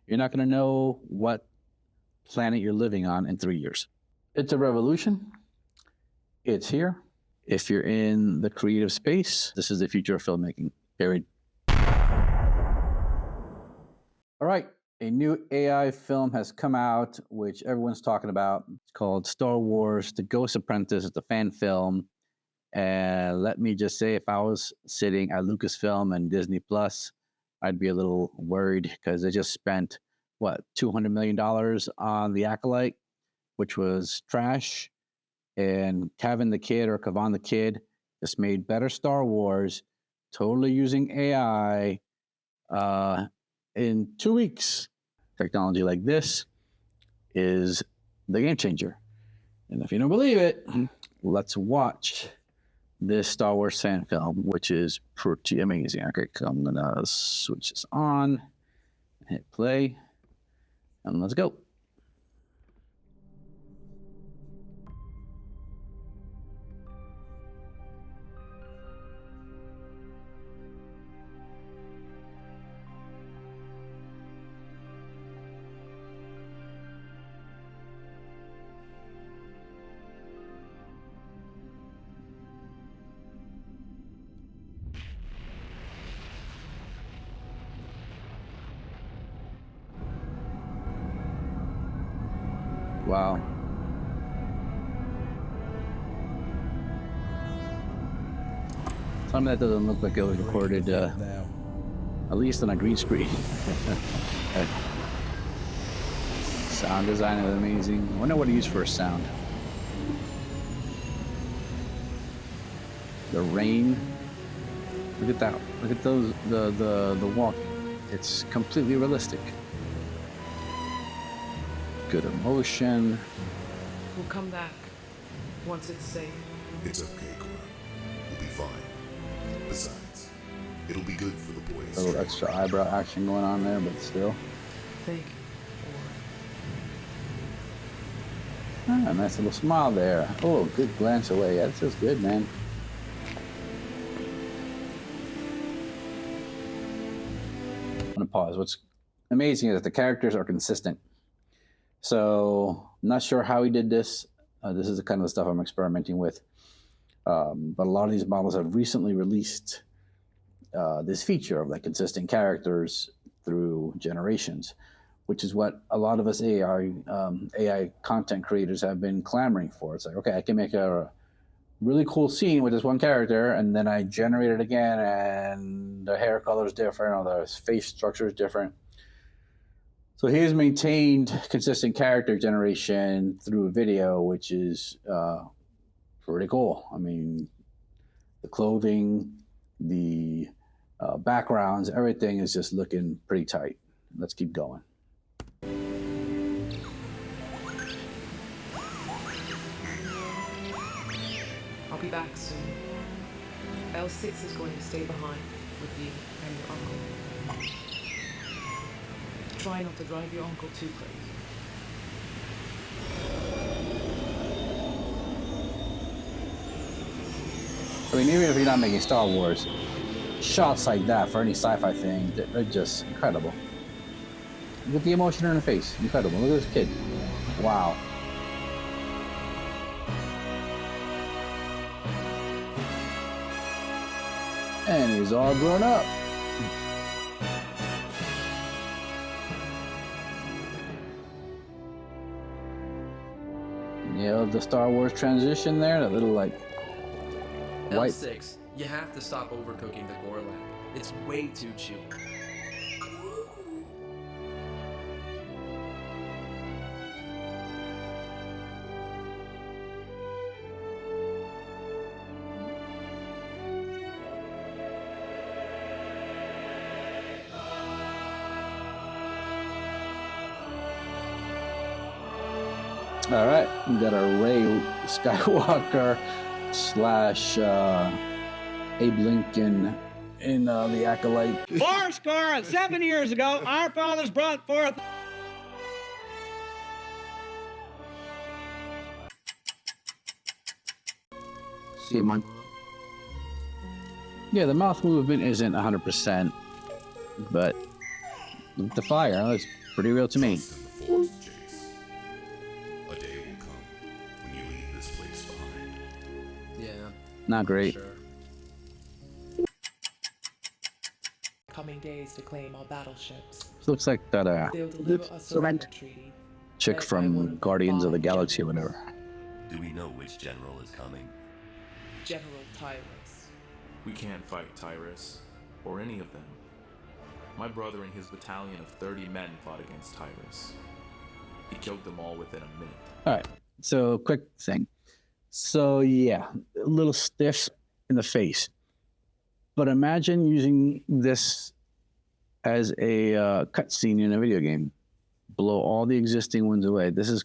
You're not going to know what planet you're living on in 3 years. It's a revolution. It's here. If you're in the creative space, this is the future of filmmaking, period. All right. A new AI film has come out, which everyone's talking about. It's called Star Wars: The Ghost Apprentice. It's a fan film. And let me just say, if I was sitting at Lucasfilm and Disney Plus, I'd be a little worried because they just spent, $200 million on The Acolyte, which was trash. And Kevin the Kid or Kavan the Kid just made better Star Wars, totally using AI in 2 weeks. Technology like this is the game changer. And if you don't believe it, let's watch this Star Wars fan film, which is pretty amazing. Okay, I'm gonna switch this on, hit play, and let's go. Wow. Something that doesn't look like it was recorded, at least on a green screen. Sound design is amazing. I wonder what he used for a sound. The rain. Look at that. Look at those. The walk. It's completely realistic. Good emotion. We'll come back once it's safe. It's okay, Cora. We'll be fine. Besides, it'll be good for the boys. A little extra eyebrow action going on there, but still. Thank you. Ah, nice little smile there. Oh, good glance away. Yeah, that feels good, man. I'm gonna pause. What's amazing is that the characters are consistent. So, not sure how he did this. This is the kind of stuff I'm experimenting with. But a lot of these models have recently released this feature of like consistent characters through generations, which is what a lot of us AI content creators have been clamoring for. It's like, okay, I can make a really cool scene with this one character, and then I generate it again, and the hair color is different, or the face structure is different. So he has maintained consistent character generation through a video, which is pretty cool. I mean, the clothing, the backgrounds, everything is just looking pretty tight. Let's keep going. I'll be back soon. L6 is going to stay behind with you and your uncle. Try not to drive your uncle too crazy. I mean, even if you're not making Star Wars, shots like that for any sci-fi thing, they're just incredible. Look at the emotion in her face. Incredible. Look at this kid. Wow. And he's all grown up. You know, the Star Wars transition there, that little like white. L6, you have to stop overcooking the Gorlak. It's way too chewy. All right, we got a Ray Skywalker slash Abe Lincoln in The Acolyte. 7 years ago, our fathers brought forth. See him on. Yeah, the mouth movement isn't 100%, but The fire, that looks pretty real to me. Trust in the Force, Jace. A day will come when you leave this place behind. Yeah. Not great. Sure. Coming days to claim our battleships. This looks like that They'll deliver a surrender treaty. chick led by one from the Guardians of the five Galaxy or generals. whatever. Do we know which general is coming? General Tyrus. We can't fight Tyrus, or any of them. My brother and his battalion of 30 men fought against Tyrus. He killed them all within a minute. All right, so quick thing. So yeah, a little stiff in the face. But imagine using this as a cutscene in a video game. Blow all the existing ones away. This is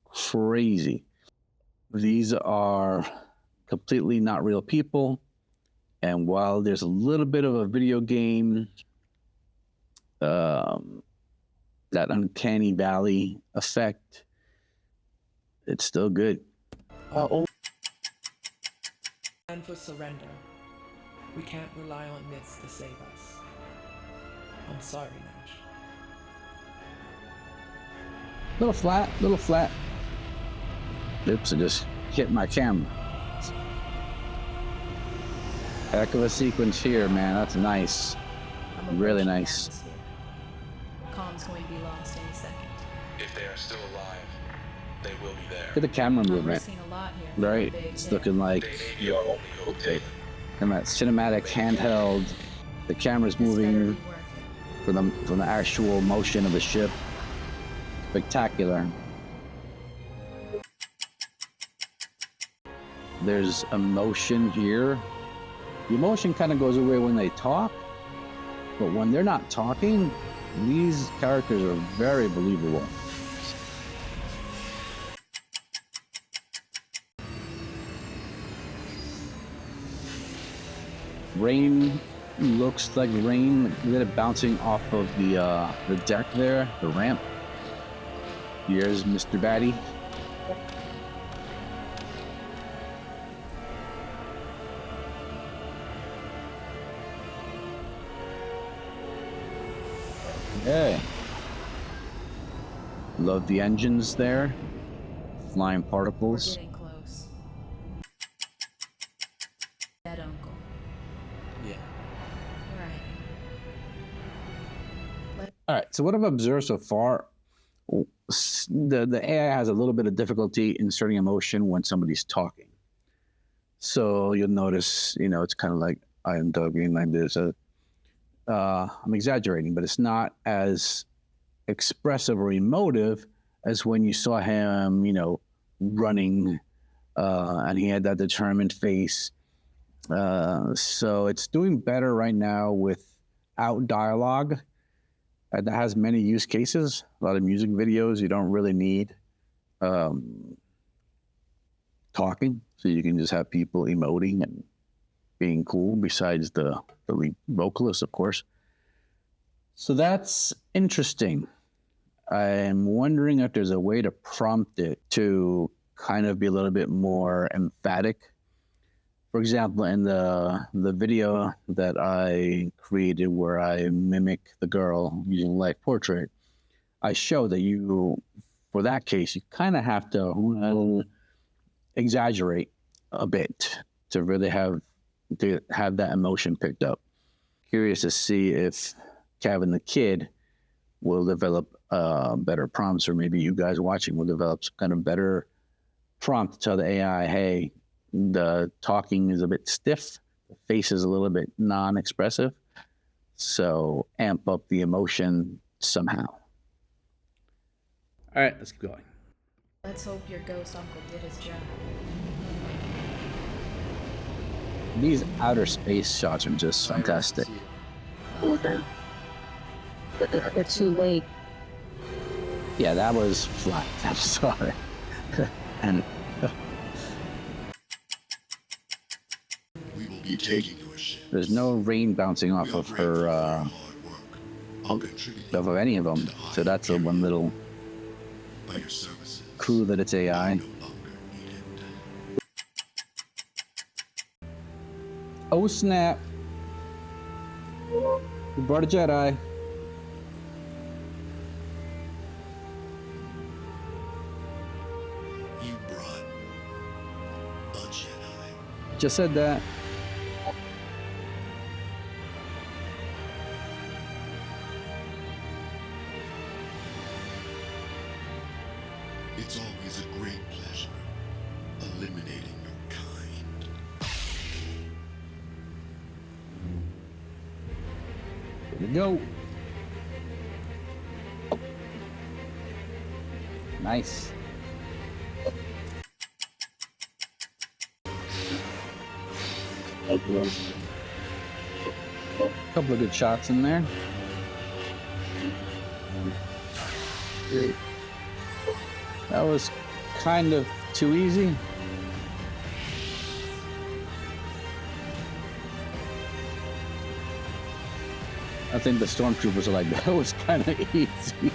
crazy. These are completely not real people. And while there's a little bit of a video game, that uncanny valley effect, it's still good. And for surrender. We can't rely on myths to save us. I'm sorry, Nash. Little flat. Oops, I just hit my camera. Heck of a sequence here, man. That's nice. I'm Really approaching the nice. atmosphere. Calm's going to be lost any second. If they are still alive, they will be there. Look at the camera We're movement, seeing a lot here. for a right? big It's hit. looking like, They may be our only hope, David. and that cinematic handheld, the camera's This better moving be worth it. from the actual motion of the ship. Spectacular. There's emotion here. The emotion kind of goes away when they talk, but when they're not talking, these characters are very believable. Rain looks like rain. Look at it bouncing off of the deck there, the ramp. Here's Mr. Batty. Okay. Love the engines there. Flying We're particles. getting close. Dead uncle. Yeah. Right. All right. So what I've observed so far, the AI has a little bit of difficulty inserting emotion when somebody's talking. So you'll notice, it's kind of like I am talking like this. I'm exaggerating, but it's not as expressive or emotive as when you saw him, running, and he had that determined face. So it's doing better right now without dialogue. That has many use cases. A lot of music videos, you don't really need talking, so you can just have people emoting and being cool, besides the lead vocalist, of course. So that's interesting. I'm wondering if there's a way to prompt it to kind of be a little bit more emphatic. For example, in the video that I created where I mimic the girl using live portrait, I show that for that case, you kind of have to exaggerate a bit to really have that emotion picked up. Curious to see if Kevin the Kid will develop better prompts, or maybe you guys watching will develop some kind of better prompt to tell the AI, hey, the talking is a bit stiff, the face is a little bit non-expressive, so amp up the emotion somehow. All right, let's keep going. Let's hope your ghost uncle did his job. These outer space shots are just fantastic. It's too late. Yeah, that was flat. I'm sorry. And We will be taking your ship. there's no rain bouncing off of her, Hard work. I'll contribute of any of them. So that's a one little by your services. clue that it's AI. No longer needed. Oh snap! We brought a Jedi. Just said that. It's always a great pleasure eliminating your kind. Here we go. Nice. Couple of good shots in there. That was kind of too easy. I think the stormtroopers are like, that was kind of easy.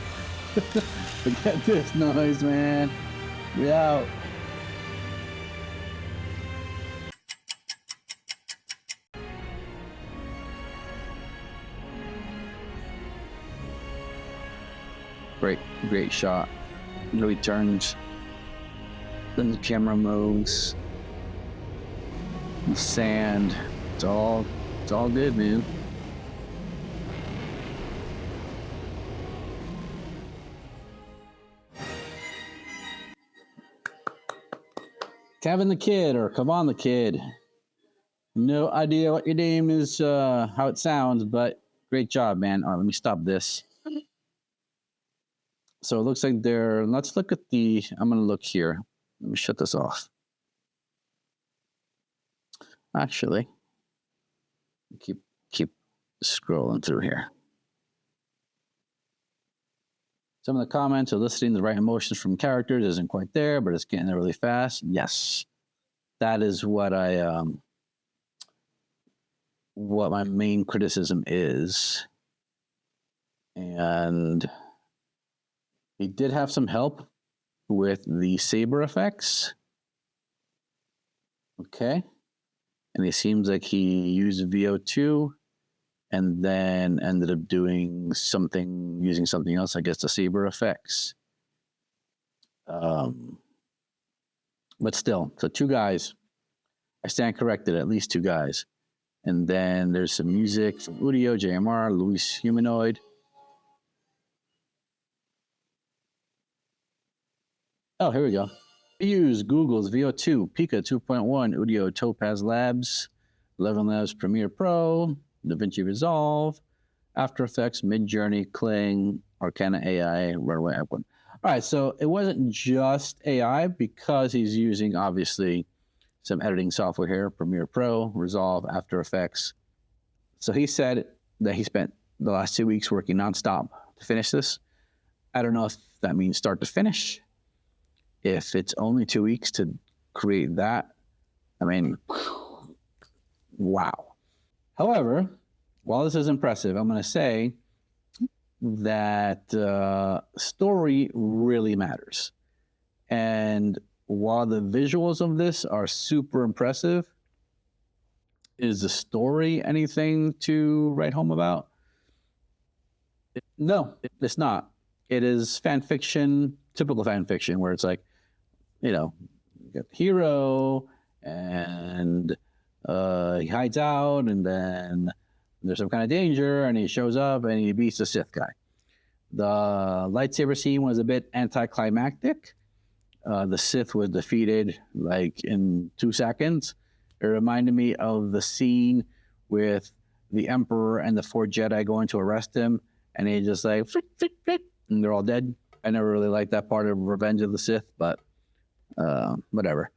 Look at this noise, man. We out. Great shot. Really turns. Then the camera moves. The sand. It's all good, man. Kevin the Kid, or Come On the Kid. No idea what your name is, how it sounds, but great job, man. All right, let me stop this. So it looks like let's look at I'm going to look here. Let me shut this off. Actually, keep scrolling through here. Some of the comments are eliciting the right emotions from characters isn't quite there, but it's getting there really fast. Yes, that is what what my main criticism is. And he did have some help with the saber effects. Okay. And it seems like he used VO2 and then ended up using something else, I guess, the saber effects. But still, so 2 guys. I stand corrected, at least 2 guys. And then there's some music from Udio, JMR, Luis Humanoid. Oh, here we go. We use Google's VO2, Pika 2.1, Udio Topaz Labs, 11 Labs Premiere Pro, DaVinci Resolve, After Effects, Midjourney, Kling, Arcana AI, Runway F1. All right, so it wasn't just AI because he's using, obviously, some editing software here, Premiere Pro, Resolve, After Effects. So he said that he spent the last 2 weeks working nonstop to finish this. I don't know if that means start to finish. If it's only 2 weeks to create that, I mean, wow. However, while this is impressive, I'm going to say that story really matters. And while the visuals of this are super impressive, is the story anything to write home about? No, it's not. It is fan fiction, typical fan fiction, where it's like, you know, you got the hero and he hides out, and then there's some kind of danger, and he shows up and he beats the Sith guy. The lightsaber scene was a bit anticlimactic. The Sith was defeated like in 2 seconds. It reminded me of the scene with the Emperor and the 4 Jedi going to arrest him, and he just like, flick, flick, flick, and they're all dead. I never really liked that part of Revenge of the Sith, but whatever.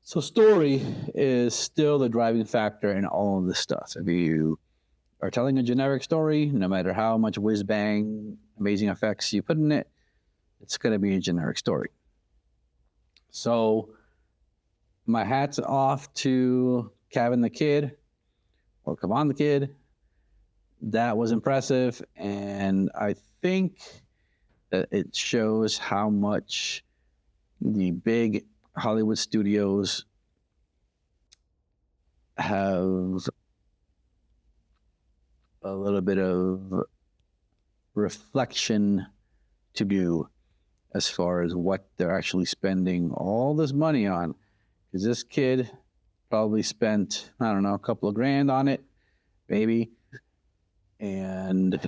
So story is still the driving factor in all of this stuff. If you are telling a generic story, no matter how much whiz-bang, amazing effects you put in it, it's going to be a generic story. So my hat's off to Kevin the Kid, or Come On the Kid. That was impressive, and I think that it shows how much the big Hollywood studios have a little bit of reflection to do as far as what they're actually spending all this money on. Because this kid Probably spent, I don't know, a couple of grand on it, maybe. And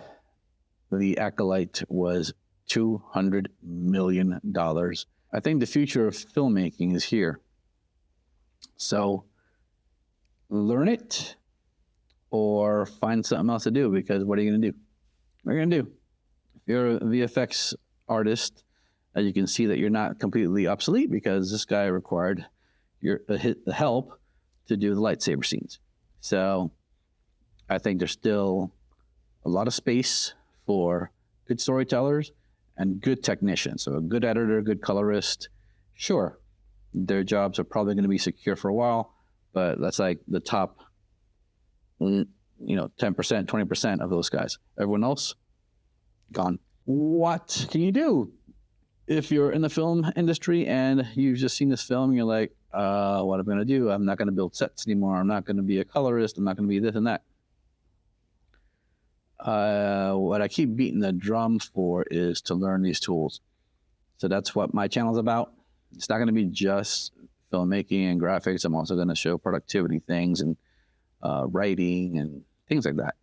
the Acolyte was $200 million. I think the future of filmmaking is here. So learn it or find something else to do, because what are you going to do? What are you going to do? If you're a VFX artist, you can see that you're not completely obsolete, because this guy required your the help to do the lightsaber scenes. So I think there's still a lot of space for good storytellers and good technicians. So a good editor, good colorist, sure, their jobs are probably going to be secure for a while, but that's like the top, 10%, 20% of those guys. Everyone else, gone. What can you do if you're in the film industry and you've just seen this film and you're like, what am I going to do? I'm not going to build sets anymore. I'm not going to be a colorist. I'm not going to be this and that. What I keep beating the drum for is to learn these tools. So that's what my channel is about. It's not going to be just filmmaking and graphics. I'm also going to show productivity things and writing and things like that.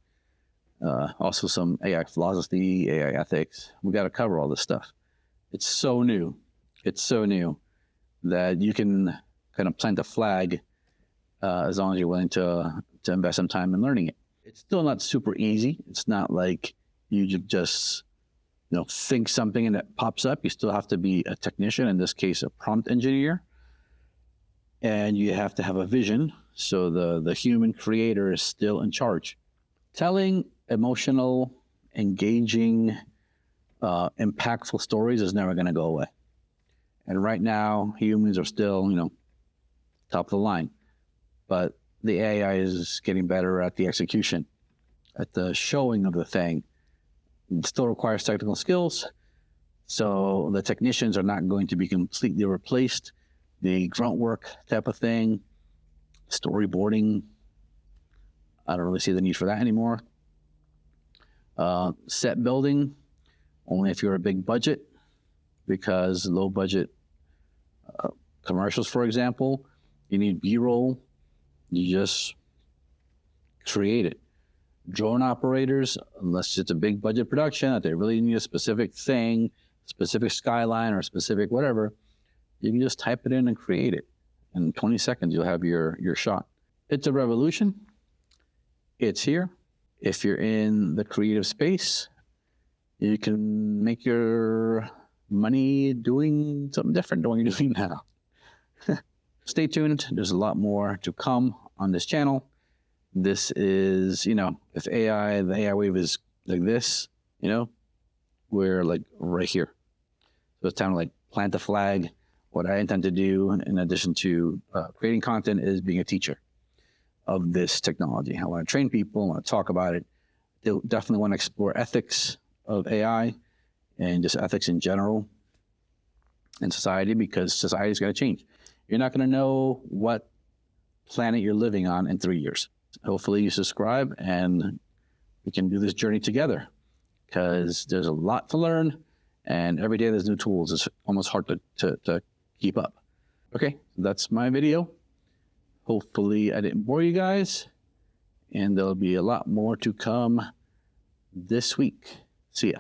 Also some AI philosophy, AI ethics. We got to cover all this stuff. It's so new. It's so new that you can kind of plant a flag as long as you're willing to invest some time in learning it. It's still not super easy. It's not like you just think something and it pops up. You still have to be a technician, in this case, a prompt engineer. And you have to have a vision. So the human creator is still in charge. Telling emotional, engaging, impactful stories is never going to go away. And right now, humans are still, top of the line. But the AI is getting better at the execution, at the showing of the thing. It still requires technical skills. So the technicians are not going to be completely replaced. The grunt work type of thing, storyboarding, I don't really see the need for that anymore. Set building, only if you're a big budget, because low budget commercials, for example, you need B-roll, you just create it. Drone operators, unless it's a big budget production that they really need a specific thing, specific skyline or specific whatever, you can just type it in and create it. In 20 seconds, you'll have your shot. It's a revolution. It's here. If you're in the creative space, you can make your money doing something different than what you're doing now. Stay tuned. There's a lot more to come on this channel. This is, if the AI wave is like this, we're like right here. So it's time to plant the flag. What I intend to do, in addition to creating content, is being a teacher of this technology. I want to train people. I want to talk about it. They'll definitely want to explore ethics of AI and just ethics in general in society, because society is going to change. You're not going to know what planet you're living on in 3 years. Hopefully you subscribe and we can do this journey together, because there's a lot to learn, and every day there's new tools. It's almost hard to keep up. Okay, that's my video. Hopefully I didn't bore you guys, and there'll be a lot more to come this week. See ya.